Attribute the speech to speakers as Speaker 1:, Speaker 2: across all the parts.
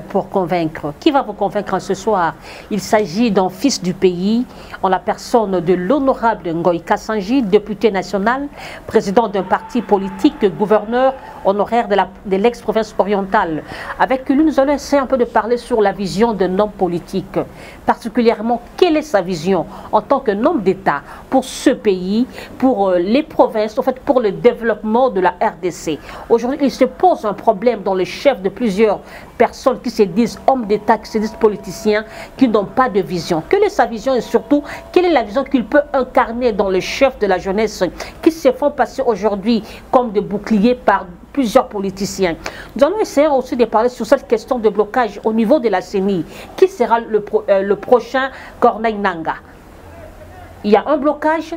Speaker 1: Pour convaincre. Qui va vous convaincre ce soir? Il s'agit d'un fils du pays, en la personne de l'honorable Ngoï Kassanji, député national, président d'un parti politique, gouverneur honoraire de l'ex-province orientale. Avec lui, nous allons essayer un peu de parler sur la vision d'un homme politique. Particulièrement, quelle est sa vision en tant qu'un homme d'État pour ce pays, pour les provinces, en fait, pour le développement de la RDC. Aujourd'hui, il se pose un problème dans le chef de plusieurs personnes qui se disent hommes d'État, qui se disent politiciens, qui n'ont pas de vision. Quelle est sa vision et surtout, quelle est la vision qu'il peut incarner dans le chef de la jeunesse qui se font passer aujourd'hui comme des boucliers par plusieurs politiciens. Nous allons essayer aussi de parler sur cette question de blocage au niveau de la CENI. Qui sera le prochain Corneille Nangaa? Il y a un blocage.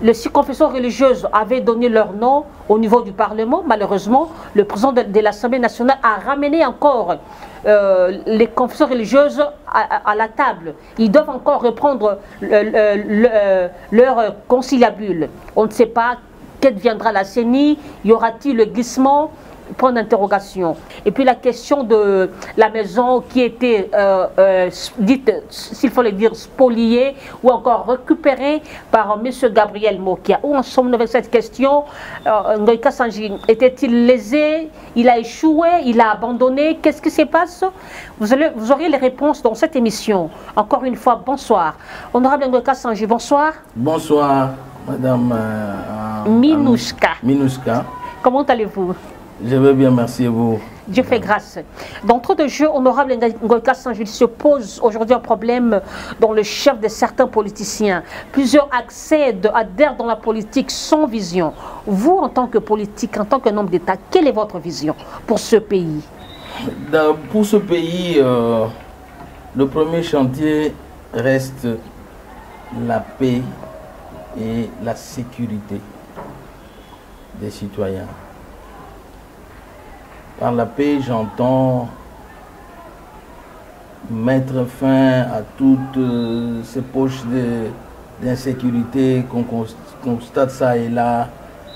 Speaker 1: Les six confessions religieuses avaient donné leur nom au niveau du Parlement. Malheureusement, le président de l'Assemblée nationale a ramené encore les confessions religieuses à la table. Ils doivent encore reprendre leur conciliabule. On ne sait pas quelle viendra la CENI, y aura-t-il le glissement? Point d'interrogation. Et puis la question de la maison qui était dite, s'il faut le dire, spoliée ou encore récupérée par M. Gabriel Mokia. Où en sommes-nous avec cette question? Ngoï Kassanji était-il lésé? Il a échoué? Il a abandonné? Qu'est-ce qui se passe? Vous aurez les réponses dans cette émission. Encore une fois, bonsoir. Honorable Ngoï Kassanji, bonsoir.
Speaker 2: Bonsoir, Madame
Speaker 1: Minouska. Comment allez-vous?
Speaker 2: Je vais bien, merci à vous.
Speaker 1: Dieu fait grâce. Dans trop de jeux, honorable Ngoï Kassanji, il se pose aujourd'hui un problème dans le chef de certains politiciens. Plusieurs adhèrent dans la politique sans vision. Vous, en tant que politique, en tant qu'un homme d'État, quelle est votre vision pour ce pays?
Speaker 2: Pour ce pays, le premier chantier reste la paix et la sécurité des citoyens. Par la paix, j'entends mettre fin à toutes ces poches d'insécurité qu'on constate ça et là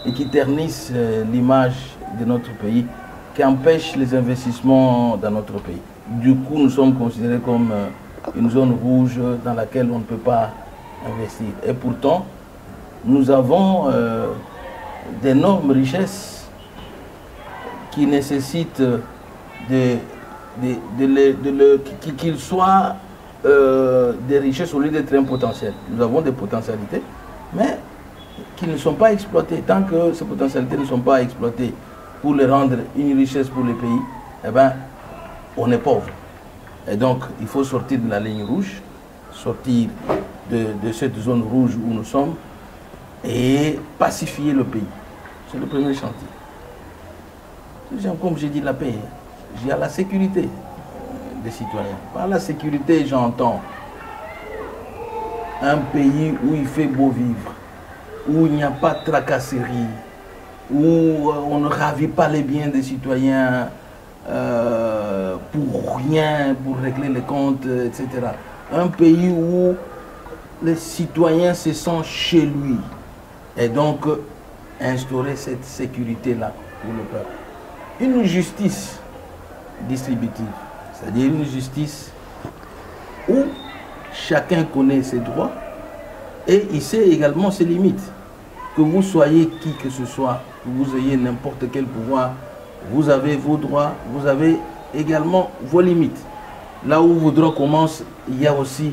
Speaker 2: et qui ternissent l'image de notre pays, qui empêchent les investissements dans notre pays. Du coup, nous sommes considérés comme une zone rouge dans laquelle on ne peut pas investir. Et pourtant, nous avons d'énormes richesses qui nécessitent qu'ils soient des richesses au lieu d'être un potentiel. Nous avons des potentialités, mais qui ne sont pas exploitées. Tant que ces potentialités ne sont pas exploitées pour les rendre une richesse pour le pays, eh bien, on est pauvre. Et donc, il faut sortir de la ligne rouge, sortir de cette zone rouge où nous sommes et pacifier le pays. C'est le premier chantier. Comme j'ai dit, la paix, il y a la sécurité des citoyens. Par la sécurité, j'entends un pays où il fait beau vivre, où il n'y a pas de tracasserie, où on ne ravit pas les biens des citoyens pour rien, pour régler les comptes, etc. Un pays où les citoyens se sentent chez lui. Et donc, instaurer cette sécurité-là pour le peuple. Une justice distributive, c'est-à-dire une justice où chacun connaît ses droits et il sait également ses limites. Que vous soyez qui que ce soit, que vous ayez n'importe quel pouvoir, vous avez vos droits, vous avez également vos limites. Là où vos droits commencent, il y a aussi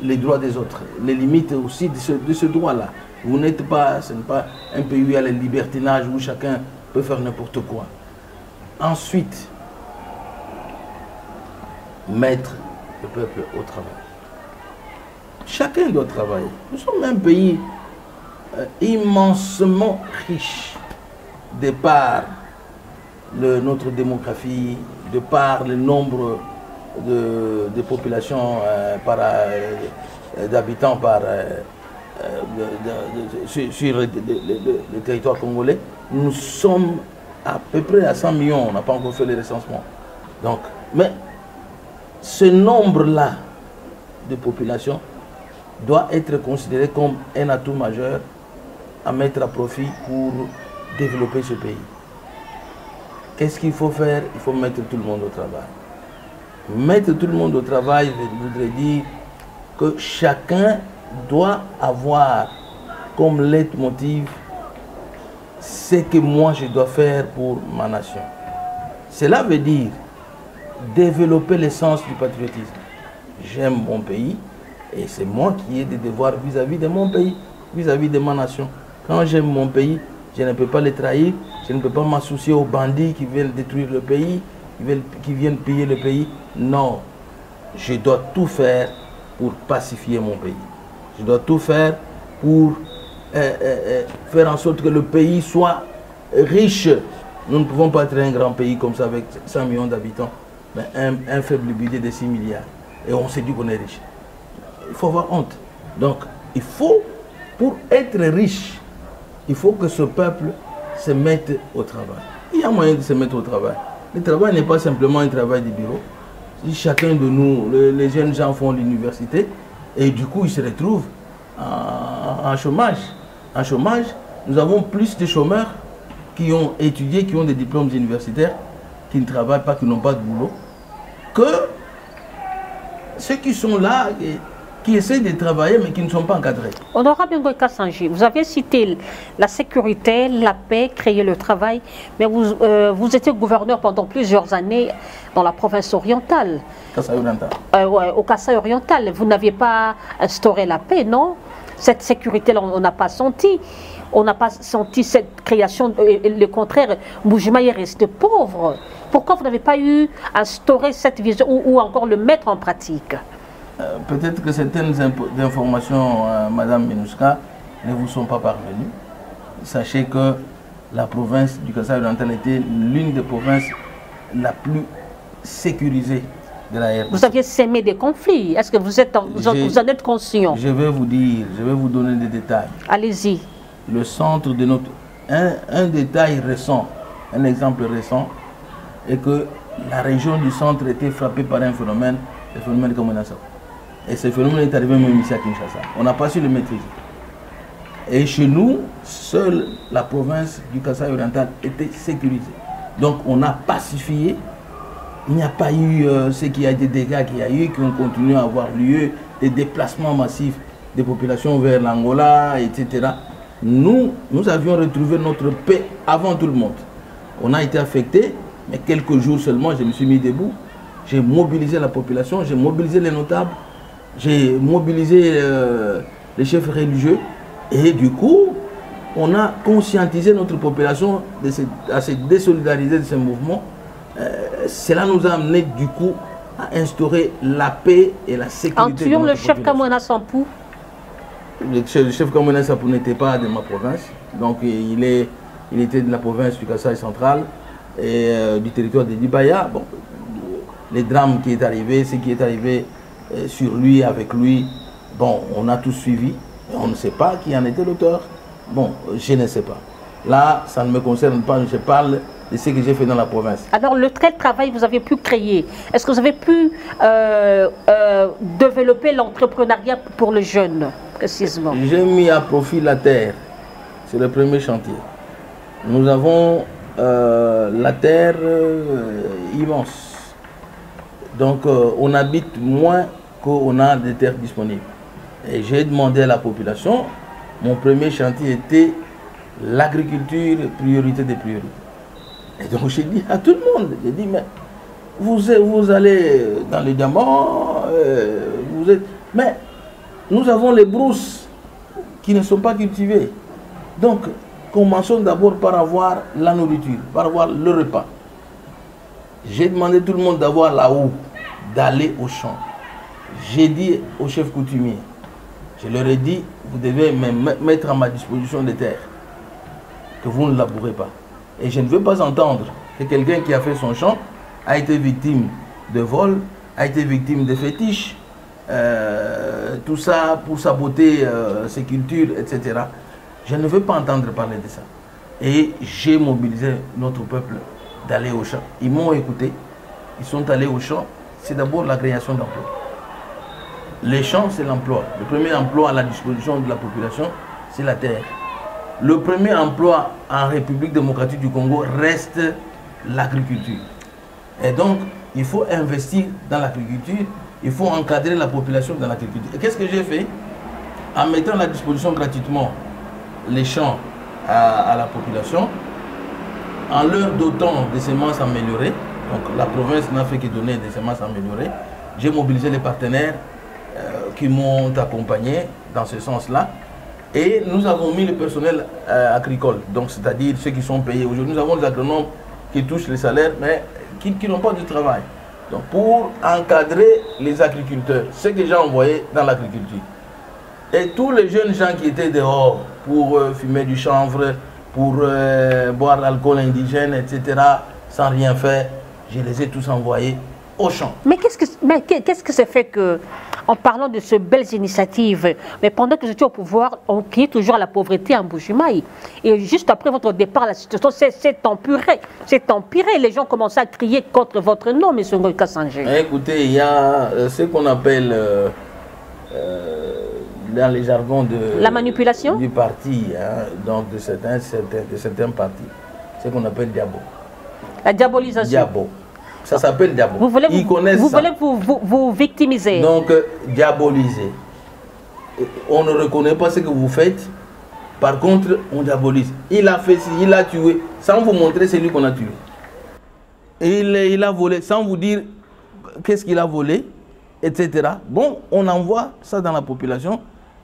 Speaker 2: les droits des autres, les limites aussi de ce droit-là. Vous n'êtes pas, ce n'est pas un pays où il y a le libertinage, où chacun peut faire n'importe quoi. Ensuite, mettre le peuple au travail. Chacun doit travailler. Nous sommes un pays immensement riche de par notre démographie, de par le nombre de populations d'habitants sur le territoire congolais. Nous sommes à peu près à 100 millions, on n'a pas encore fait les recensements. Donc, mais ce nombre-là de population doit être considéré comme un atout majeur à mettre à profit pour développer ce pays. qu'est-ce qu'il faut faire? Il faut mettre tout le monde au travail. Mettre tout le monde au travail voudrait dire que chacun doit avoir comme leitmotiv ce que moi je dois faire pour ma nation. Cela veut dire développer l'essence du patriotisme. J'aime mon pays et c'est moi qui ai des devoirs vis-à-vis de mon pays, vis-à-vis de ma nation. Quand j'aime mon pays, je ne peux pas le trahir, je ne peux pas m'associer aux bandits qui viennent détruire le pays, qui viennent piller le pays. Non, je dois tout faire pour pacifier mon pays. Je dois tout faire pour faire en sorte que le pays soit riche. Nous ne pouvons pas être un grand pays comme ça avec 100 millions d'habitants, mais un faible budget de 6 milliards. Et on se dit qu'on est riche. Il faut avoir honte. Donc, il faut, pour être riche, il faut que ce peuple se mette au travail. Il y a moyen de se mettre au travail. Le travail n'est pas simplement un travail de bureau. Si chacun de nous, les jeunes gens font l'université, et du coup ils se retrouvent en chômage. En chômage, nous avons plus de chômeurs qui ont étudié, qui ont des diplômes universitaires, qui ne travaillent pas, qui n'ont pas de boulot, que ceux qui sont là, qui essaient de travailler mais qui ne sont pas encadrés.
Speaker 1: Honorable Ngoï Kassanji, vous avez cité la sécurité, la paix, créer le travail, mais vous étiez gouverneur pendant plusieurs années dans la province orientale.
Speaker 2: Kasaï oriental.
Speaker 1: Ouais, au Kasaï oriental, vous n'aviez pas instauré la paix, non? Cette sécurité-là, on n'a pas senti. On n'a pas senti cette création, le contraire, Mboujima est resté pauvre. Pourquoi vous n'avez pas eu instauré cette vision ou encore le mettre en pratique?
Speaker 2: Peut-être que certaines informations, Madame Minouska, ne vous sont pas parvenues. Sachez que la province du Kasaï oriental était l'une des provinces la plus sécurisée de la RDC.
Speaker 1: Vous aviez sémé des conflits. Est-ce que vous en êtes conscient? Je vais
Speaker 2: vous dire, je vais vous donner des détails.
Speaker 1: Allez-y.
Speaker 2: Le centre de notre... Un détail récent, un exemple récent, est que la région du centre était frappée par un phénomène, le phénomène Kamonassa. Et ce phénomène est arrivé même ici à Kinshasa. On n'a pas su le maîtriser. Et chez nous, seule la province du Kasaï oriental était sécurisée. Donc on a pacifié. Il n'y a pas eu ce qui a été des dégâts qu'il y a eu, qui ont continué à avoir lieu, des déplacements massifs des populations vers l'Angola, etc. Nous avions retrouvé notre paix avant tout le monde. On a été affecté, mais quelques jours seulement, je me suis mis debout. J'ai mobilisé la population, j'ai mobilisé les notables, j'ai mobilisé les chefs religieux. Et du coup, on a conscientisé notre population à se désolidariser de ce mouvement. Cela nous a amené du coup à instaurer la paix et la sécurité.
Speaker 1: En tuant le chef Kamouena Sampou.
Speaker 2: Le chef Kamouena Sampou n'était pas de ma province, donc il était de la province du Kasaï central et du territoire de Dibaya. Bon, les drames qui est arrivé, ce qui est arrivé sur lui, avec lui, bon, on a tout suivi. On ne sait pas qui en était l'auteur. Bon, je ne sais pas. Là, ça ne me concerne pas, je parle de ce que j'ai fait dans la province.
Speaker 1: Alors, quel travail vous avez pu créer? Est-ce que vous avez pu développer l'entrepreneuriat pour les jeunes, précisément?
Speaker 2: J'ai mis à profit la terre. C'est le premier chantier. Nous avons la terre immense. Donc, on habite moins qu'on a de terres disponibles. Et j'ai demandé à la population, mon premier chantier était l'agriculture, priorité des priorités. Et donc j'ai dit à tout le monde, j'ai dit, mais vous allez dans les diamants, mais nous avons les brousses qui ne sont pas cultivées. Donc commençons d'abord par avoir la nourriture, par avoir le repas. J'ai demandé à tout le monde d'avoir la houe, d'aller au champ. J'ai dit au chef coutumier, je leur ai dit, vous devez mettre à ma disposition des terres, que vous ne labourez pas. Et je ne veux pas entendre que quelqu'un qui a fait son champ a été victime de vol, a été victime de fétiches, tout ça pour saboter ses cultures, etc. Je ne veux pas entendre parler de ça. Et j'ai mobilisé notre peuple d'aller au champ. Ils m'ont écouté, ils sont allés au champ. C'est d'abord la création d'emplois. Les champs, c'est l'emploi. Le premier emploi à la disposition de la population, c'est la terre. Le premier emploi en République démocratique du Congo reste l'agriculture. Et donc, il faut investir dans l'agriculture, il faut encadrer la population dans l'agriculture. Et qu'est-ce que j'ai fait? En mettant à la disposition gratuitement les champs à la population, en leur dotant des semences améliorées, donc la province n'a fait que donner des semences améliorées, j'ai mobilisé les partenaires qui m'ont accompagné dans ce sens-là. Et nous avons mis le personnel agricole, donc c'est-à-dire ceux qui sont payés. Aujourd'hui, nous avons des agronomes qui touchent les salaires, mais qui n'ont pas de travail. Donc pour encadrer les agriculteurs, ceux que j'ai envoyés dans l'agriculture. Et tous les jeunes gens qui étaient dehors pour fumer du chanvre, pour boire l'alcool indigène, etc., sans rien faire, je les ai tous envoyés au champ.
Speaker 1: Mais qu'est-ce que ça fait que, en parlant de ces belles initiatives, mais pendant que vous étiez au pouvoir, on criait toujours à la pauvreté en Mbuji-Mayi. Et juste après votre départ, la situation s'est empirée. C'est empiré. Les gens commençaient à crier contre votre nom, M. Ngoï Kassanji.
Speaker 2: Écoutez, il y a ce qu'on appelle, dans les jargons de...
Speaker 1: La manipulation
Speaker 2: du parti, hein, donc de certains partis, ce qu'on appelle diabo.
Speaker 1: La diabolisation.
Speaker 2: Diabo. Ça s'appelle diabo.
Speaker 1: Vous voulez vous victimiser.
Speaker 2: Donc, diaboliser. On ne reconnaît pas ce que vous faites. Par contre, on diabolise. Il a fait ci, il a tué. Sans vous montrer, c'est lui qu'on a tué. Il a volé, sans vous dire qu'est-ce qu'il a volé, etc. Bon, on envoie ça dans la population.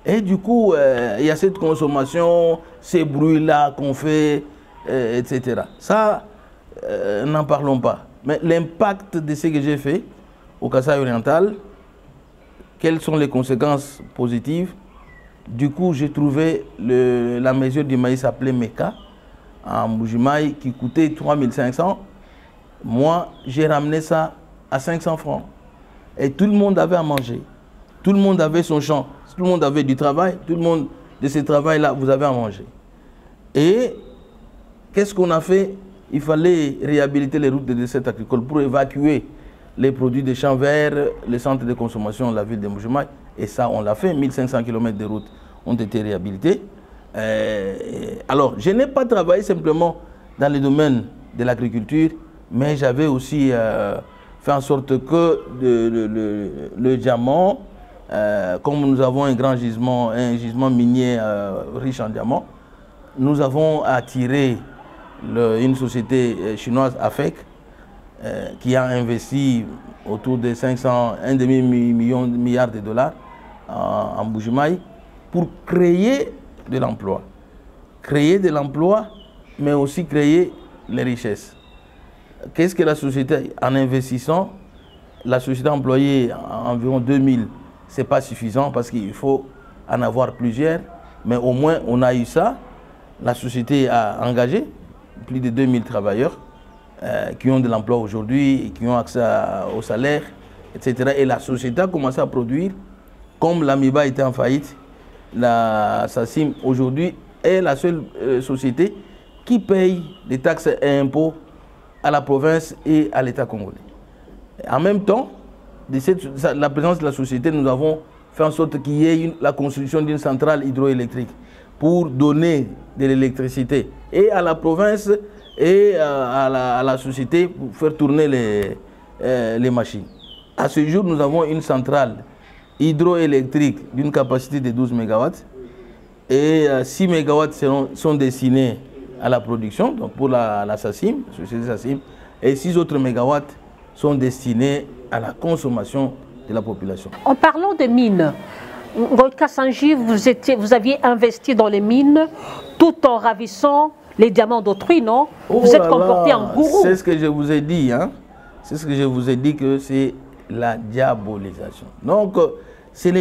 Speaker 2: Et du coup, il y a cette consommation, ces bruits-là qu'on fait, etc. Ça, n'en parlons pas. Mais l'impact de ce que j'ai fait au Kasaï oriental, quelles sont les conséquences positives? Du coup, j'ai trouvé la mesure du maïs appelée Meka en Mbuji-Mayi qui coûtait 3500. Moi, j'ai ramené ça à 500 francs. Et tout le monde avait à manger. Tout le monde avait son champ. Tout le monde avait du travail. Tout le monde de ce travail-là, vous avez à manger. Et qu'est-ce qu'on a fait? Il fallait réhabiliter les routes de dessert agricole pour évacuer les produits des champs vers les centres de consommation de la ville de Mbuji-Mayi. Et ça, on l'a fait. 1500 km de routes ont été réhabilités. Alors, je n'ai pas travaillé simplement dans le domaine de l'agriculture, mais j'avais aussi fait en sorte que le diamant, comme nous avons un grand gisement minier riche en diamants, nous avons attiré une société chinoise, AFEC, qui a investi autour de 1,5 milliard de dollars en Mbuji-Mayi pour créer de l'emploi. Créer de l'emploi, mais aussi créer les richesses. Qu'est-ce que la société, en investissant, la société a employé environ 2000, ce n'est pas suffisant parce qu'il faut en avoir plusieurs, mais au moins on a eu ça. La société a engagé plus de 2000 travailleurs qui ont de l'emploi aujourd'hui et qui ont accès au salaire, etc. Et la société a commencé à produire, comme l'Amiba était en faillite, la SACIM aujourd'hui est la seule société qui paye des taxes et impôts à la province et à l'État congolais. En même temps, la présence de la société, nous avons fait en sorte qu'il y ait la construction d'une centrale hydroélectrique pour donner de l'électricité et à la province et à la société pour faire tourner les machines. À ce jour, nous avons une centrale hydroélectrique d'une capacité de 12 MW et 6 MW sont destinés à la production, donc pour la SACIM, la société SACIM, et 6 autres MW sont destinés à la consommation de la population.
Speaker 1: En parlant de mines, Ngoï Kassanji, vous aviez investi dans les mines tout en ravissant les diamants d'autrui, non? Vous êtes comporté en gourou.
Speaker 2: C'est ce que je vous ai dit, hein? C'est ce que je vous ai dit, que c'est la diabolisation. Donc, c'est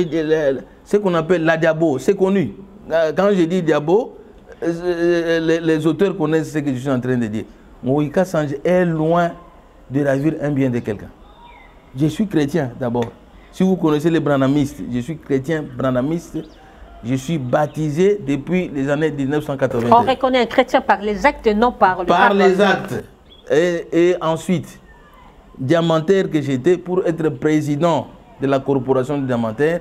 Speaker 2: ce qu'on appelle la diabo, c'est connu. Quand je dis diabo, les auteurs connaissent ce que je suis en train de dire. Ngoï Kassanji est loin de ravir un bien de quelqu'un. Je suis chrétien d'abord. Si vous connaissez les branhamistes, je suis chrétien branhamiste. Je suis baptisé depuis les années 1980.
Speaker 1: On reconnaît un chrétien par les actes, non par le...
Speaker 2: Par les actes. Et ensuite, diamantaire que j'étais, pour être président de la corporation de diamantaires,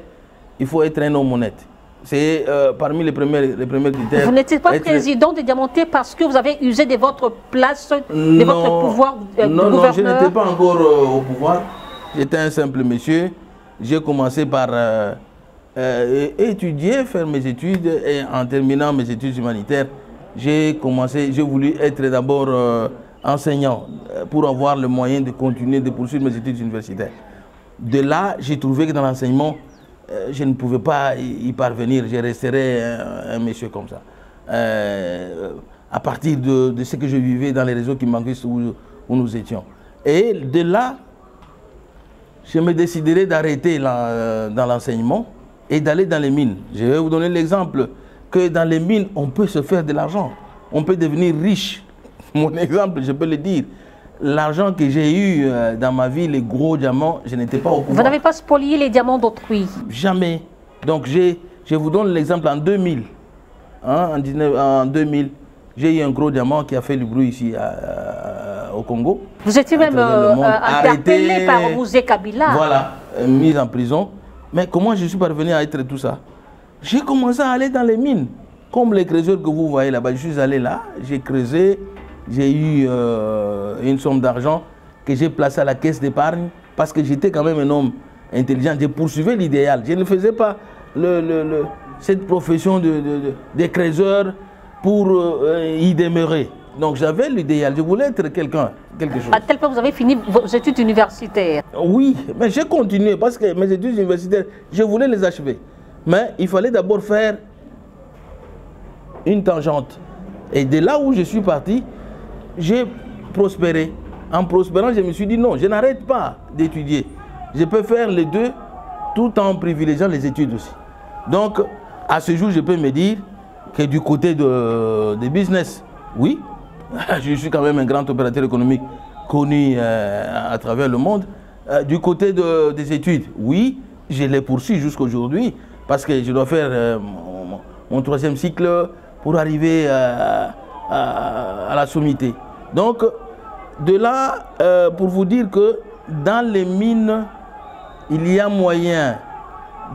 Speaker 2: il faut être un homme honnête. C'est parmi les premiers critères.
Speaker 1: Vous n'étiez pas président de Diamanté parce que vous avez usé de votre place, de votre pouvoir de gouverneur?
Speaker 2: Non, je n'étais pas encore au pouvoir. J'étais un simple monsieur. J'ai commencé par étudier, faire mes études, et en terminant mes études humanitaires, j'ai voulu être d'abord enseignant pour avoir le moyen de continuer de poursuivre mes études universitaires. De là, j'ai trouvé que dans l'enseignement, je ne pouvais pas y parvenir, je resterais un monsieur comme ça. À partir de ce que je vivais dans les réseaux qui manquaient où nous étions. Et de là, je me déciderai d'arrêter dans l'enseignement et d'aller dans les mines. Je vais vous donner l'exemple que dans les mines, on peut se faire de l'argent. On peut devenir riche. Mon exemple, je peux le dire. L'argent que j'ai eu dans ma vie, les gros diamants, je n'étais pas au pouvoir.
Speaker 1: Vous n'avez pas spolié les diamants d'autrui? Jamais.
Speaker 2: Donc je vous donne l'exemple en 2000. Hein, en 2000, j'ai eu un gros diamant qui a fait le bruit ici au Congo.
Speaker 1: Vous étiez même interpellé par Mouzé Kabila.
Speaker 2: Voilà, mis en prison. Mais comment je suis parvenu à être tout ça? J'ai commencé à aller dans les mines. Comme les creuseurs que vous voyez là-bas, je suis allé là, j'ai creusé, j'ai eu une somme d'argent que j'ai placée à la caisse d'épargne parce que j'étais quand même un homme intelligent. J'ai poursuivi l'idéal. Je ne faisais pas cette profession de creuseur pour y demeurer. Donc j'avais l'idéal, je voulais être quelque chose.
Speaker 1: À tel point que vous avez fini vos études universitaires?
Speaker 2: Oui, mais j'ai continué parce que mes études universitaires, je voulais les achever. Mais il fallait d'abord faire une tangente. Et de là où je suis parti, j'ai prospéré. En prospérant, je me suis dit non, je n'arrête pas d'étudier. Je peux faire les deux tout en privilégiant les études aussi. Donc, à ce jour, je peux me dire que du côté de business, oui, je suis quand même un grand opérateur économique connu à travers le monde. Du côté des études, oui, je les poursuis jusqu'aujourd'hui parce que je dois faire mon 3e cycle pour arriver à la sommité. Donc, de là, pour vous dire que dans les mines, il y a moyen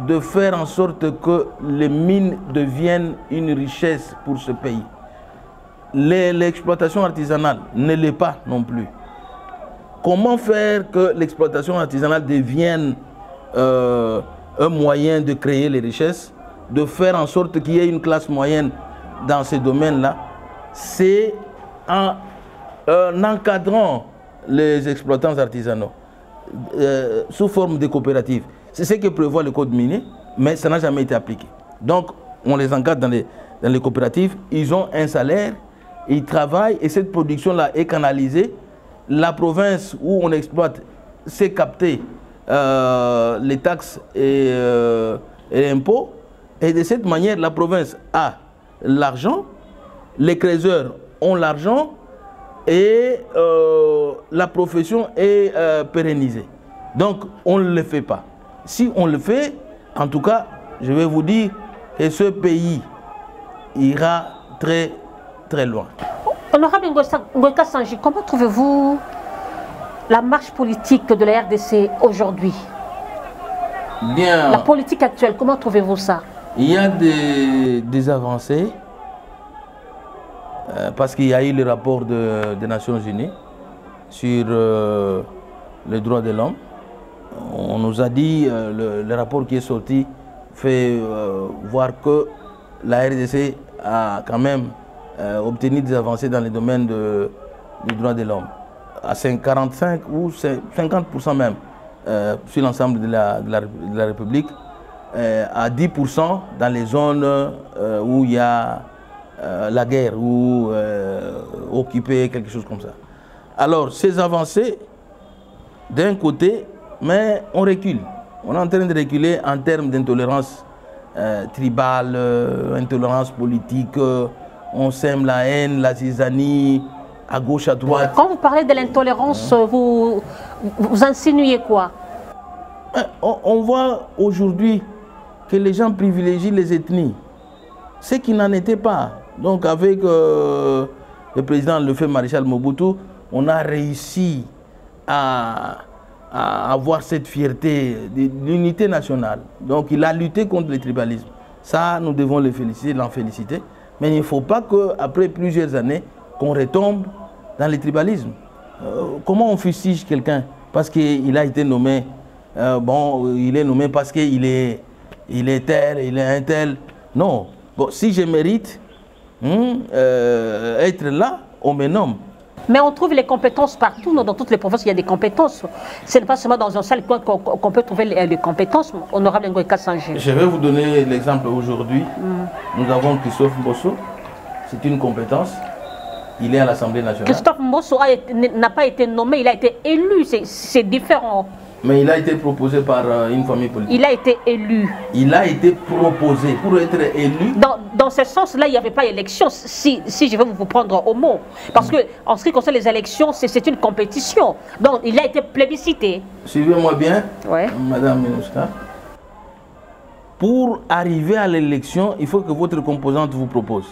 Speaker 2: de faire en sorte que les mines deviennent une richesse pour ce pays. L'exploitation artisanale ne l'est pas non plus. Comment faire que l'exploitation artisanale devienne un moyen de créer les richesses, de faire en sorte qu'il y ait une classe moyenne dans ces domaines-là? C'est en encadrant les exploitants artisanaux sous forme de coopératives. C'est ce que prévoit le code minier, mais ça n'a jamais été appliqué. Donc, on les encadre dans les coopératives, ils ont un salaire, ils travaillent et cette production-là est canalisée. La province où on exploite sait capter les taxes et impôts. Et de cette manière, la province a l'argent, les creuseurs ont l'argent et la profession est pérennisée. Donc, on ne le fait pas. Si on le fait, en tout cas, je vais vous dire que ce pays ira très, très loin.
Speaker 1: Honorable Ngoï Kassanji, comment trouvez-vous la marche politique de la RDC aujourd'hui?
Speaker 2: Bien.
Speaker 1: La politique actuelle, comment trouvez-vous ça?
Speaker 2: Il y a des avancées parce qu'il y a eu le rapport des Nations Unies sur les droits de l'homme. On nous a dit, le rapport qui est sorti fait voir que la RDC a quand même obtenu des avancées dans les domaines du droit de l'homme. À 45 ou 50% même sur l'ensemble de la République, à 10% dans les zones où il y a la guerre ou occupée, quelque chose comme ça. Alors, ces avancées, d'un côté, mais on recule. On est en train de reculer en termes d'intolérance tribale, intolérance politique. On sème la haine, la zizanie, à gauche, à droite.
Speaker 1: Quand vous parlez de l'intolérance, vous insinuez quoi?
Speaker 2: On voit aujourd'hui que les gens privilégient les ethnies, ce qui n'en était pas. Donc avec le président, le feu maréchal Mobutu, on a réussi à avoir cette fierté de l'unité nationale. Donc il a lutté contre le tribalisme. Ça, nous devons l'en féliciter. Mais il ne faut pas qu'après plusieurs années, qu'on retombe dans le tribalisme. Comment on fustige quelqu'un parce qu'il a été nommé, il est nommé parce qu'il est tel, il est un tel. Non. Bon, si je mérite être là, on me nomme.
Speaker 1: Mais on trouve les compétences partout, dans toutes les provinces, il y a des compétences. Ce n'est pas seulement dans un seul coin qu'on peut trouver les compétences, honorable Ngoï Kassanji.
Speaker 2: Je vais vous donner l'exemple aujourd'hui. Nous avons Christophe Mbosso, c'est une compétence. Il est à l'Assemblée nationale.
Speaker 1: Christophe Mbosso n'a pas été nommé, il a été élu, c'est différent.
Speaker 2: Mais il a été proposé par une famille politique.
Speaker 1: Il a été élu.
Speaker 2: Il a été proposé pour être élu.
Speaker 1: Dans ce sens-là, il n'y avait pas élection, si je vais vous prendre au mot. Parce que en ce qui concerne les élections, c'est une compétition. Donc, il a été plébiscité.
Speaker 2: Suivez-moi bien,
Speaker 1: ouais.
Speaker 2: Madame Minouska. Pour arriver à l'élection, il faut que votre composante vous propose.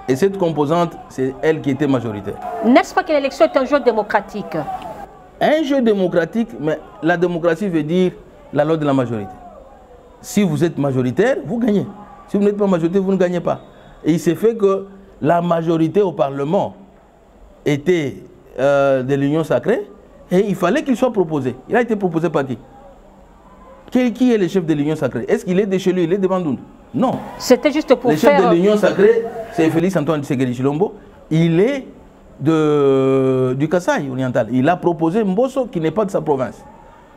Speaker 2: Et cette composante, c'est elle qui était majoritaire.
Speaker 1: N'est-ce pas que l'élection est un jeu démocratique?
Speaker 2: Un jeu démocratique, mais la démocratie veut dire la loi de la majorité. Si vous êtes majoritaire, vous gagnez. Si vous n'êtes pas majoritaire, vous ne gagnez pas. Et il s'est fait que la majorité au Parlement était de l'Union sacrée et il fallait qu'il soit proposé. Il a été proposé par qui? Qui est le chef de l'Union sacrée? Est-ce qu'il est de chez lui? Il est de Bandundu? Non.
Speaker 1: C'était juste pour faire...
Speaker 2: Le chef de l'Union sacrée, c'est Félix Antoine Tshisekedi Tshilombo. Il est du Kasaï oriental. Il a proposé Mbosso qui n'est pas de sa province.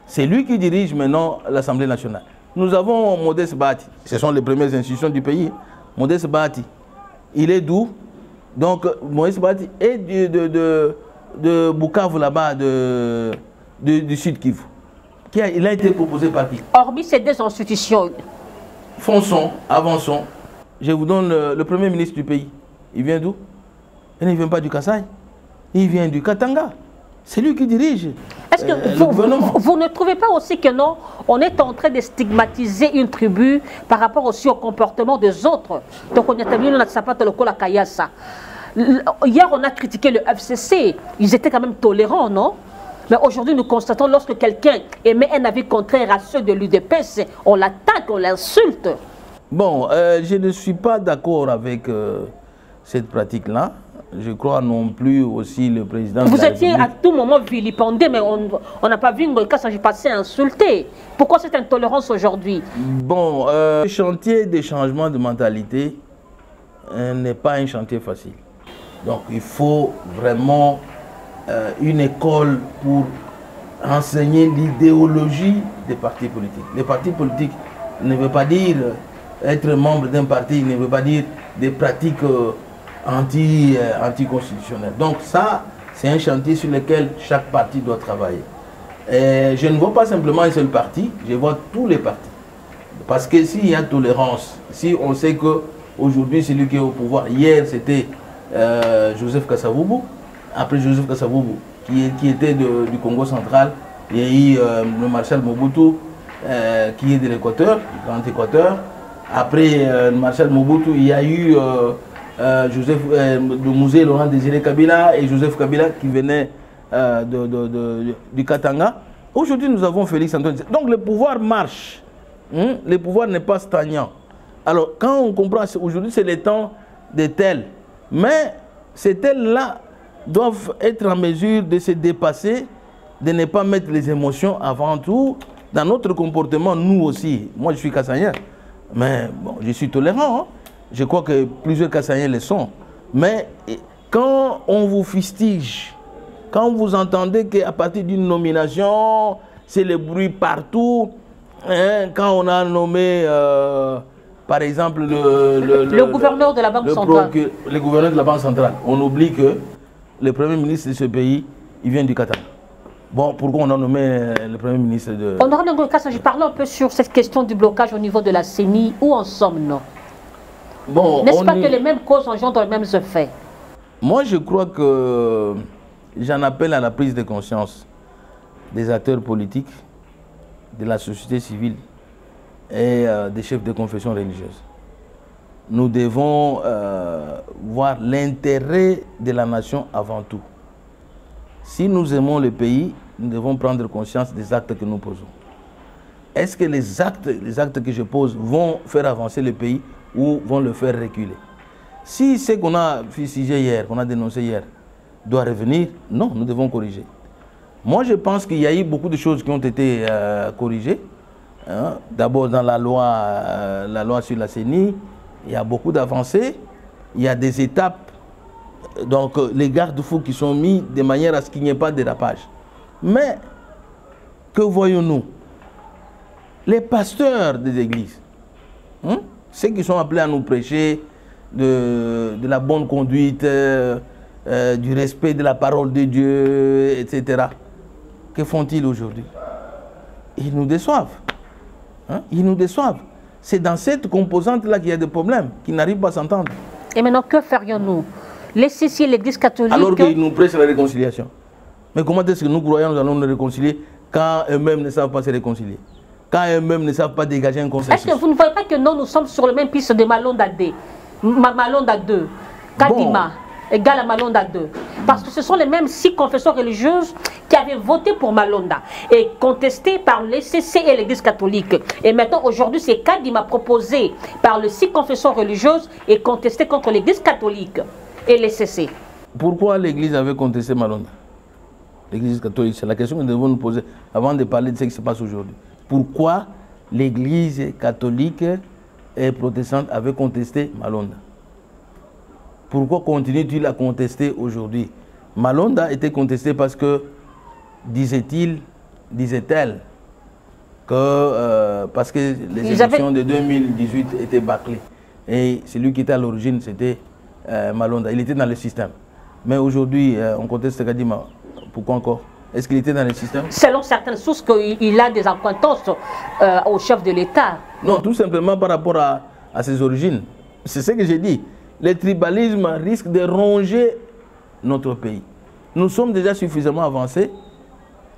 Speaker 2: C'est lui qui dirige maintenant l'Assemblée nationale. Nous avons Modeste Bahati. Ce sont les premières institutions du pays. Modeste Bahati. Il est d'où? Donc Modeste Bahati est de Bukavu là-bas, du Sud Kivu. Il a été proposé par qui?
Speaker 1: Hormis ces deux institutions.
Speaker 2: Fonçons, avançons. Je vous donne le premier ministre du pays. Il vient d'où? Il ne vient pas du Kasaï, il vient du Katanga. C'est lui qui dirige.
Speaker 1: Est-ce que vous ne trouvez pas aussi que non, on est en train de stigmatiser une tribu par rapport aussi au comportement des autres? Donc on a vu la Kayasa. Hier on a critiqué le FCC, ils étaient quand même tolérants, non? Mais aujourd'hui nous constatons lorsque quelqu'un émet un avis contraire à ceux de l'UDPS, on l'attaque, on l'insulte.
Speaker 2: Bon, je ne suis pas d'accord avec cette pratique-là. Je crois non plus aussi le président.
Speaker 1: Vous étiez à tout moment vilipendé, mais on n'a pas vu Ngoï Kassanji passer insulté. Pourquoi cette intolérance aujourd'hui?
Speaker 2: Bon, le chantier des changements de mentalité n'est pas un chantier facile. Donc il faut vraiment une école pour enseigner l'idéologie des partis politiques. Les partis politiques ne veut pas dire être membre d'un parti, ne veut pas dire des pratiques anticonstitutionnelles. Donc ça, c'est un chantier sur lequel chaque parti doit travailler. Et je ne vois pas simplement un seul parti, je vois tous les partis. Parce que s'il y a tolérance, si on sait qu'aujourd'hui, celui qui est au pouvoir, hier c'était Joseph Kasavubu, après Joseph Kasavubu, qui était du Congo central, il y a eu le Marshal Mobutu, qui est de l'Équateur, du Grand Équateur. Après le Marshal Mobutu, il y a eu le musée Laurent Désiré Kabila et Joseph Kabila qui venait du Katanga. Aujourd'hui, nous avons Félix Antoine. Donc le pouvoir marche. Le pouvoir n'est pas stagnant. Alors, quand on comprend, aujourd'hui, c'est le temps des tels. Mais ces tels-là doivent être en mesure de se dépasser, de ne pas mettre les émotions avant tout. Dans notre comportement, nous aussi, moi je suis Kassaïen, mais bon, je suis tolérant. Hein. Je crois que plusieurs Kassaïens le sont. Mais quand on vous fustige, quand vous entendez qu'à partir d'une nomination, c'est le bruit partout, hein, quand on a nommé, par exemple, le
Speaker 1: gouverneur de la Banque centrale.
Speaker 2: Le gouverneur de la Banque centrale, on oublie que le premier ministre de ce pays, il vient du Qatar. Bon, pourquoi on a nommé le premier ministre de...
Speaker 1: Honorable Ngoï Kassanji, parlons un peu sur cette question du blocage au niveau de la CENI. Où en sommes-nous? Bon, n'est-ce pas que les mêmes causes engendrent les mêmes effets?
Speaker 2: Moi, je crois que j'en appelle à la prise de conscience des acteurs politiques, de la société civile et des chefs de confession religieuse. Nous devons voir l'intérêt de la nation avant tout. Si nous aimons le pays, nous devons prendre conscience des actes que nous posons. Est-ce que les actes que je pose vont faire avancer le pays ou vont le faire reculer. Si ce qu'on a fustigé hier, qu'on a dénoncé hier, doit revenir, non, nous devons corriger. Moi, je pense qu'il y a eu beaucoup de choses qui ont été corrigées. Hein. D'abord, dans la loi sur la CENI, il y a beaucoup d'avancées. Il y a des étapes, donc les garde-fous qui sont mis de manière à ce qu'il n'y ait pas de dérapage. Mais, que voyons-nous? Les pasteurs des églises, hein, ceux qui sont appelés à nous prêcher de la bonne conduite, du respect de la parole de Dieu, etc. Que font-ils aujourd'hui? Ils nous déçoivent. Hein? Ils nous déçoivent. C'est dans cette composante-là qu'il y a des problèmes, qui n'arrivent pas à s'entendre.
Speaker 1: Et maintenant, que ferions-nous? Laisser ici l'Église catholique...
Speaker 2: Alors qu'ils nous prêchent la réconciliation. Mais comment est-ce que nous croyons nous allons nous réconcilier quand eux-mêmes ne savent pas se réconcilier? Quand eux-mêmes ne savent pas dégager un consensus? Est-ce
Speaker 1: que vous ne voyez pas que nous sommes sur le même piste de Malonda 2, Malonda 2, Kadima, égale à Malonda 2? Parce que ce sont les mêmes 6 confessions religieuses qui avaient voté pour Malonda et contesté par le CC et l'Église catholique. Et maintenant, aujourd'hui, c'est Kadima proposé par les 6 confessions religieuses et contesté contre l'Église catholique et les CC.
Speaker 2: Pourquoi l'Église avait contesté Malonda? L'Église catholique, c'est la question que nous devons nous poser avant de parler de ce qui se passe aujourd'hui. Pourquoi l'Église catholique et protestante avait contesté Malonda? Pourquoi continue-t-il à contester aujourd'hui? Malonda était contesté parce que, disait-elle, que parce que les élections de 2018 étaient bâclées. Et celui qui était à l'origine, c'était Malonda. Il était dans le système. Mais aujourd'hui, on conteste Kadima. Pourquoi encore? Est-ce qu'il était dans le système? Selon
Speaker 1: certaines sources, qu'il a des acquaintances au chef de l'État.
Speaker 2: Non, tout simplement par rapport à ses origines. C'est ce que j'ai dit. Le tribalisme risque de ronger notre pays. Nous sommes déjà suffisamment avancés.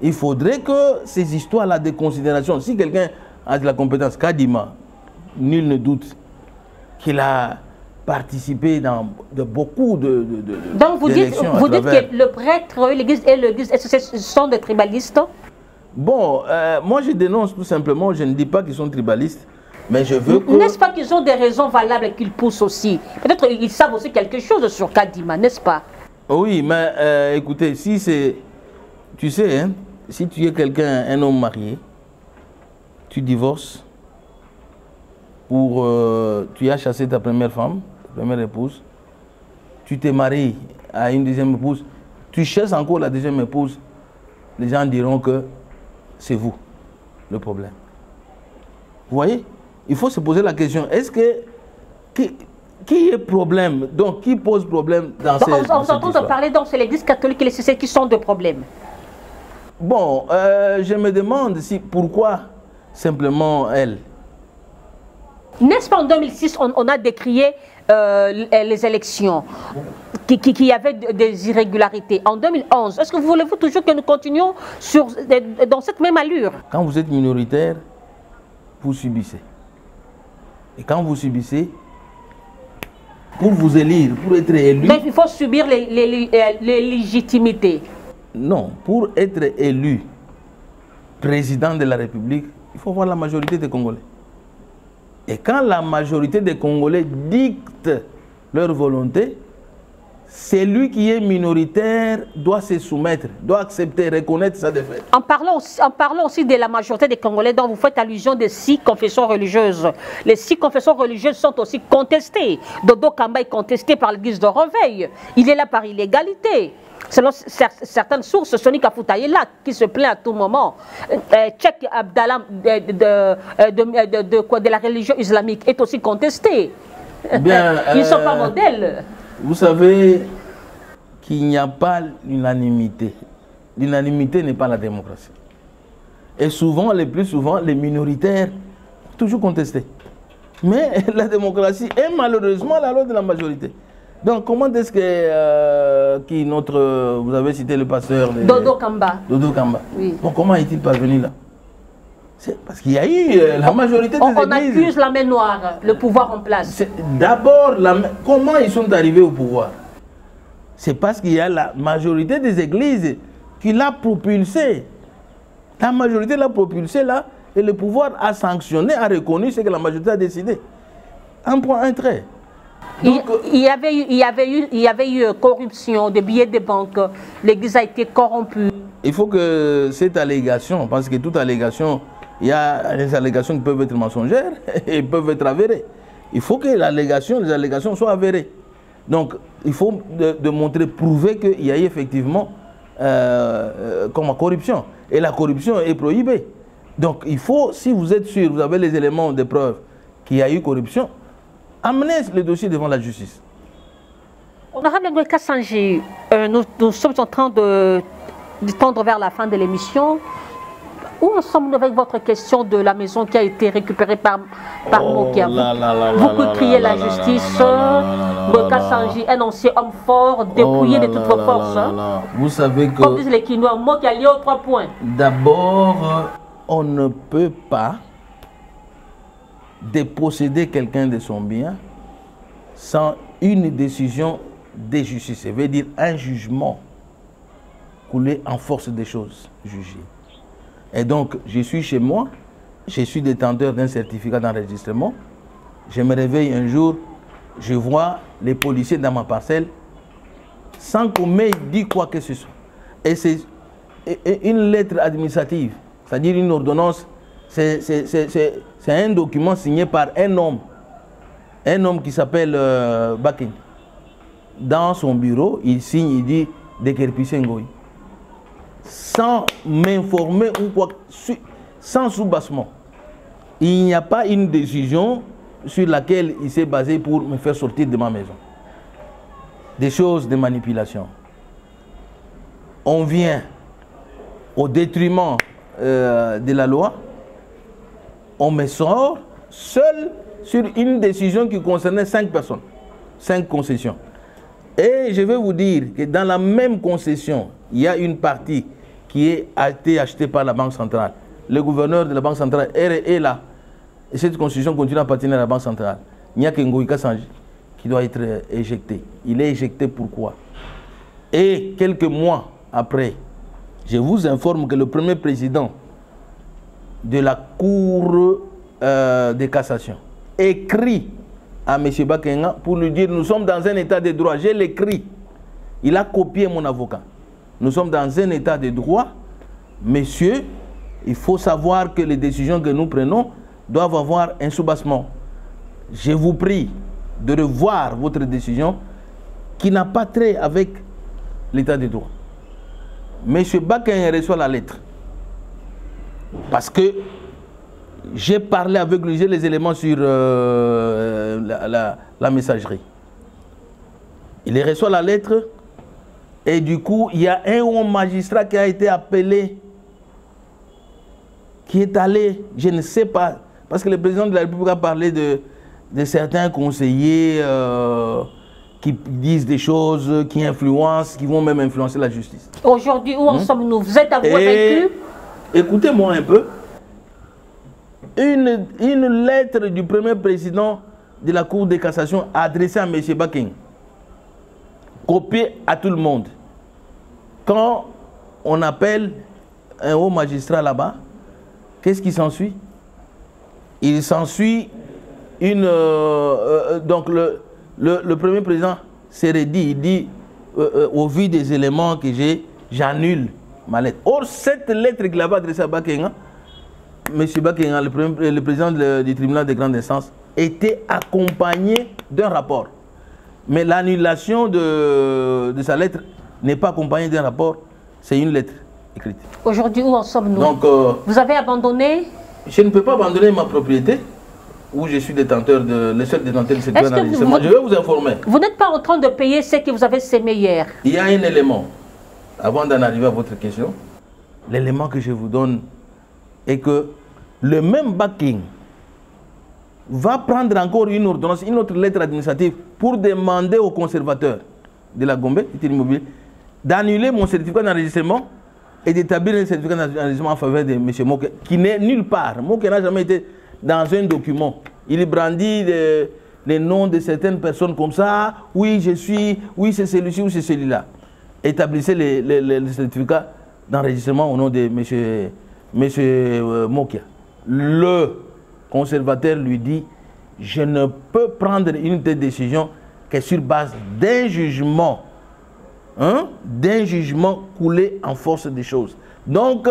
Speaker 2: Il faudrait que ces histoires-là de considération, si quelqu'un a de la compétence, Kadima, nul ne doute qu'il a participé dans beaucoup de
Speaker 1: Donc vous dites que le prêtre, l'Église et l'Église, ce sont des tribalistes?
Speaker 2: Bon, moi je dénonce tout simplement, je ne dis pas qu'ils sont tribalistes, mais je veux que...
Speaker 1: N'est-ce pas qu'ils ont des raisons valables qu'ils poussent aussi? Peut-être qu'ils savent aussi quelque chose sur Kadima, n'est-ce pas?
Speaker 2: Oui, mais écoutez, si c'est... Tu sais, hein, si tu es quelqu'un, un homme marié, tu divorces, tu as chassé ta première femme, première épouse, tu te maries à une deuxième épouse, tu chasses encore la deuxième épouse, les gens diront que c'est vous le problème. Vous voyez? Il faut se poser la question, est-ce que... Qui est problème? Donc, qui pose problème dans cette histoire?
Speaker 1: On entend parler, donc c'est l'Église catholique et les CC qui sont de problème.
Speaker 2: Bon, je me demande pourquoi simplement elle.
Speaker 1: N'est-ce pas en 2006, on a décrié les élections, qui avaient des irrégularités. En 2011, est-ce que voulez-vous toujours que nous continuions dans cette même allure?
Speaker 2: Quand vous êtes minoritaire, vous subissez. Et quand vous subissez, pour vous élire, pour être élu...
Speaker 1: Donc il faut subir les légitimités.
Speaker 2: Non, pour être élu président de la République, il faut voir la majorité des Congolais. Et quand la majorité des Congolais dicte leur volonté, celui qui est minoritaire doit se soumettre, doit accepter, reconnaître sa défaite.
Speaker 1: En parlant aussi de la majorité des Congolais dont vous faites allusion des 6 confessions religieuses. Les 6 confessions religieuses sont aussi contestées. Dodo Kamba est contesté par l'Église de Reveil. Il est là par illégalité. Selon certaines sources, Soni Kafuta est là, qui se plaint à tout moment. Tchèque Abdallah de la religion islamique est aussi contesté.
Speaker 2: Bien,
Speaker 1: ils ne sont pas modèles.
Speaker 2: Vous savez qu'il n'y a pas l'unanimité. L'unanimité n'est pas la démocratie. Et souvent, le plus souvent, les minoritaires sont toujours contestés. Mais la démocratie est malheureusement la loi de la majorité. Donc, comment est-ce que vous avez cité le pasteur
Speaker 1: Dodo Kamba.
Speaker 2: Dodo Kamba.
Speaker 1: Oui.
Speaker 2: Bon, comment est-il parvenu là? C'est parce qu'il y a eu la majorité des églises.
Speaker 1: On accuse la main noire, le pouvoir en place.
Speaker 2: D'abord, comment ils sont arrivés au pouvoir? C'est parce qu'il y a la majorité des églises qui l'a propulsé. La majorité l'a propulsé là, et le pouvoir a sanctionné, a reconnu ce que la majorité a décidé. Un point, un trait.
Speaker 1: Donc, il y avait eu corruption des billets de banque, l'église a été corrompue.
Speaker 2: Il faut que cette allégation, parce que toute allégation, il y a des allégations qui peuvent être mensongères et peuvent être avérées. Il faut que les allégations soient avérées. Donc, il faut montrer, prouver qu'il y a eu effectivement comme corruption. Et la corruption est prohibée. Donc, il faut, si vous êtes sûr, vous avez les éléments de preuve qu'il y a eu corruption, amenez le dossier devant la justice.
Speaker 1: Honorable Ngoï Kassanji, nous sommes en train de tendre vers la fin de l'émission. Où en sommes-nous avec votre question de la maison qui a été récupérée par Mokia? Vous criez la justice, Ngoï Kassanji, un ancien homme fort, dépouillé de toutes vos forces.
Speaker 2: Vous savez que...
Speaker 1: Comme disent les Quinois, Mokia lié aux 3 points.
Speaker 2: D'abord, on ne peut pas déposséder quelqu'un de son bien sans une décision de justice. Ça veut dire un jugement coulé en force des choses jugées. Et donc, je suis chez moi, je suis détenteur d'un certificat d'enregistrement. Je me réveille un jour, je vois les policiers dans ma parcelle sans qu'on m'ait dit quoi que ce soit. Et c'est une lettre administrative, c'est-à-dire une ordonnance. C'est un document signé par un homme qui s'appelle Baking. Dans son bureau, il signe, il dit Dékerpissé Ngoï. Sans m'informer ou quoi, sans soubassement. Il n'y a pas une décision sur laquelle il s'est basé pour me faire sortir de ma maison. Des choses de manipulation. On vient au détriment de la loi. On me sort seul sur une décision qui concernait 5 personnes, 5 concessions. Et je vais vous dire que dans la même concession, il y a une partie qui a été achetée par la Banque centrale. Le gouverneur de la Banque centrale est là. Et cette concession continue à appartenir à la Banque centrale. Il n'y a que Ngoï Kassanji qui doit être éjecté. Il est éjecté pourquoi? Et quelques mois après, je vous informe que le premier président de la Cour de cassation écrit à M. Bakenga pour lui dire nous sommes dans un état de droit. Je l'écris. Il a copié mon avocat. Nous sommes dans un état de droit. Messieurs, il faut savoir que les décisions que nous prenons doivent avoir un soubassement. Je vous prie de revoir votre décision qui n'a pas trait avec l'état de droit. M. Bakenga reçoit la lettre. Parce que j'ai parlé avec lui, j'ai les éléments sur la messagerie. Il reçoit la lettre et du coup, il y a un haut magistrat qui a été appelé, qui est allé, je ne sais pas, parce que le président de la République a parlé de certains conseillers qui disent des choses, qui influencent, qui vont même influencer la justice.
Speaker 1: Aujourd'hui, où en sommes-nous? Vous êtes vaincu?
Speaker 2: Écoutez-moi un peu. Une lettre du premier président de la Cour de cassation adressée à M. Baking, copiée à tout le monde. Quand on appelle un haut magistrat là-bas, qu'est-ce qui s'ensuit? Il s'ensuit une... donc le premier président s'est redit, il dit, au vu des éléments que j'ai, j'annule ma lettre. Or, cette lettre qu'il avait adressée à Bakenga, M. Bakenga, le président du tribunal de grande instance, était accompagné d'un rapport. Mais l'annulation de sa lettre n'est pas accompagnée d'un rapport, c'est une lettre écrite.
Speaker 1: Aujourd'hui, où en sommes-nous?
Speaker 2: Donc,
Speaker 1: vous avez abandonné?
Speaker 2: Je ne peux pas abandonner ma propriété, où je suis détenteur le seul détenteur de cette d'enregistrement. Je vais vous informer.
Speaker 1: Vous n'êtes pas en train de payer ce que vous avez sémé hier?
Speaker 2: Il y a un élément, avant d'en arriver à votre question, l'élément que je vous donne est que le même Baking va prendre encore une ordonnance, une autre lettre administrative pour demander aux conservateurs de la Gombe, immobilier, d'annuler mon certificat d'enregistrement et d'établir un certificat d'enregistrement en faveur de M. Moké, qui n'est nulle part. Moké n'a jamais été dans un document. Il brandit les noms de certaines personnes comme ça. Oui, je suis, oui, c'est celui-ci ou c'est celui-là. Établissez les certificats d'enregistrement au nom de M. Mokia. Le conservateur lui dit je ne peux prendre une telle décision que sur base d'un jugement, d'un jugement coulé en force des choses. Donc,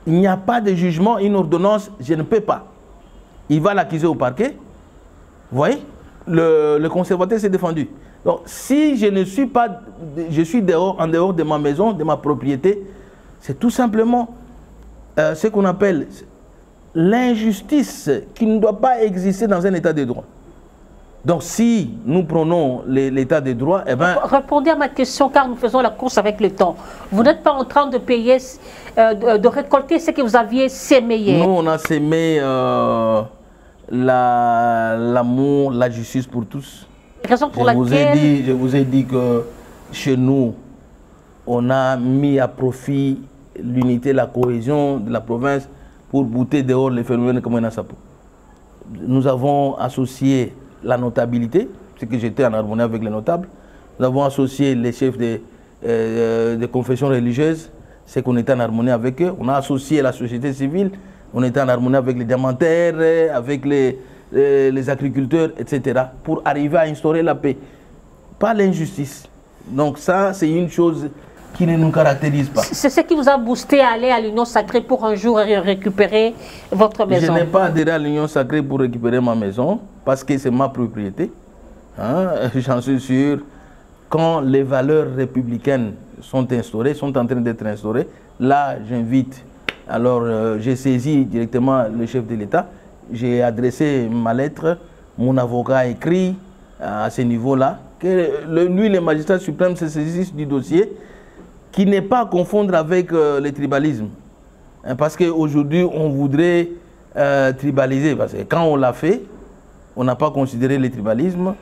Speaker 2: il n'y a pas de jugement, une ordonnance, je ne peux pas. Il va l'accuser au parquet. Vous voyez, le conservateur s'est défendu. Donc, si je ne suis pas, je suis en dehors de ma maison, de ma propriété, c'est tout simplement ce qu'on appelle l'injustice qui ne doit pas exister dans un état de droit. Donc, si nous prenons l'état de droit, eh ben...
Speaker 1: Répondez à ma question, car nous faisons la course avec le temps. Vous n'êtes pas en train de payer, de récolter ce que vous aviez sémé hier.
Speaker 2: Nous, on a sémé l'amour, la justice pour tous.
Speaker 1: Raison pour laquelle...
Speaker 2: Je vous ai dit que chez nous, on a mis à profit l'unité, la cohésion de la province pour bouter dehors les phénomènes comme un assapo. Nous avons associé la notabilité, c'est que j'étais en harmonie avec les notables. Nous avons associé les chefs de confessions religieuses, c'est qu'on était en harmonie avec eux. On a associé la société civile, on était en harmonie avec les diamantaires, avec les agriculteurs, etc. pour arriver à instaurer la paix, pas l'injustice. Donc ça, c'est une chose qui ne nous caractérise pas.
Speaker 1: C'est ce qui vous a boosté à aller à l'Union Sacrée pour un jour récupérer votre maison?
Speaker 2: Je n'ai pas adhéré à l'Union Sacrée pour récupérer ma maison, parce que c'est ma propriété. J'en suis sûr. Quand les valeurs républicaines sont instaurées, sont en train d'être instaurées, là, j'invite. Alors, j'ai saisi directement le chef de l'État. J'ai adressé ma lettre. Mon avocat a écrit à ce niveau-là que lui, le magistrat suprême, se saisisse du dossier, qui n'est pas à confondre avec le tribalisme. Parce qu'aujourd'hui, on voudrait tribaliser. Parce que quand on l'a fait, on n'a pas considéré le tribalisme.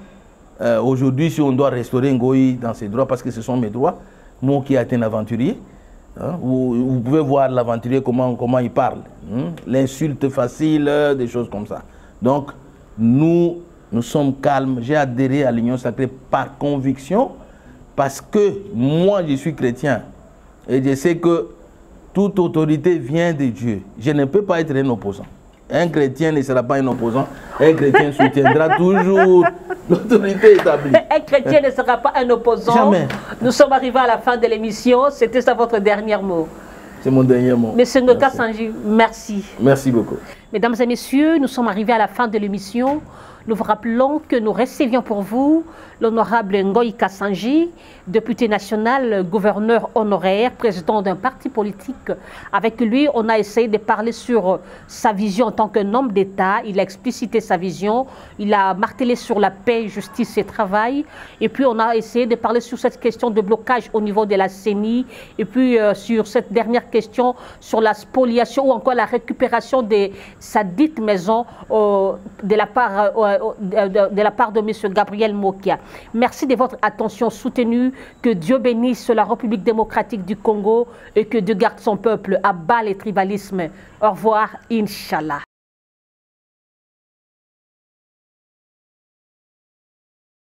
Speaker 2: Aujourd'hui, si on doit restaurer Ngoï dans ses droits, parce que ce sont mes droits, moi qui ai été un aventurier, vous pouvez voir l'aventurier comment il parle. L'insulte facile, des choses comme ça. Donc, nous sommes calmes. J'ai adhéré à l'Union Sacrée par conviction, parce que moi, je suis chrétien. Et je sais que toute autorité vient de Dieu. Je ne peux pas être un opposant. Un chrétien ne sera pas un opposant. Un chrétien soutiendra toujours l'autorité établie.
Speaker 1: Un chrétien ne sera pas un opposant.
Speaker 2: Jamais.
Speaker 1: Nous sommes arrivés à la fin de l'émission. C'était ça votre dernier mot?
Speaker 2: C'est mon dernier mot.
Speaker 1: Monsieur Ngoï Kassanji, merci.
Speaker 2: Merci beaucoup.
Speaker 1: Mesdames et messieurs, nous sommes arrivés à la fin de l'émission. Nous vous rappelons que nous recevions pour vous l'honorable Ngoï Kassanji, député national, gouverneur honoraire, président d'un parti politique. Avec lui, on a essayé de parler sur sa vision en tant qu'un homme d'État. Il a explicité sa vision. Il a martelé sur la paix, justice et travail. Et puis, on a essayé de parler sur cette question de blocage au niveau de la CENI. Et puis, sur cette dernière question, sur la spoliation ou encore la récupération de sa dite maison de la part de M. Gabriel Mokia. Merci de votre attention soutenue. Que Dieu bénisse la République démocratique du Congo et que Dieu garde son peuple à bas les tribalismes. Au revoir, Inch'Allah.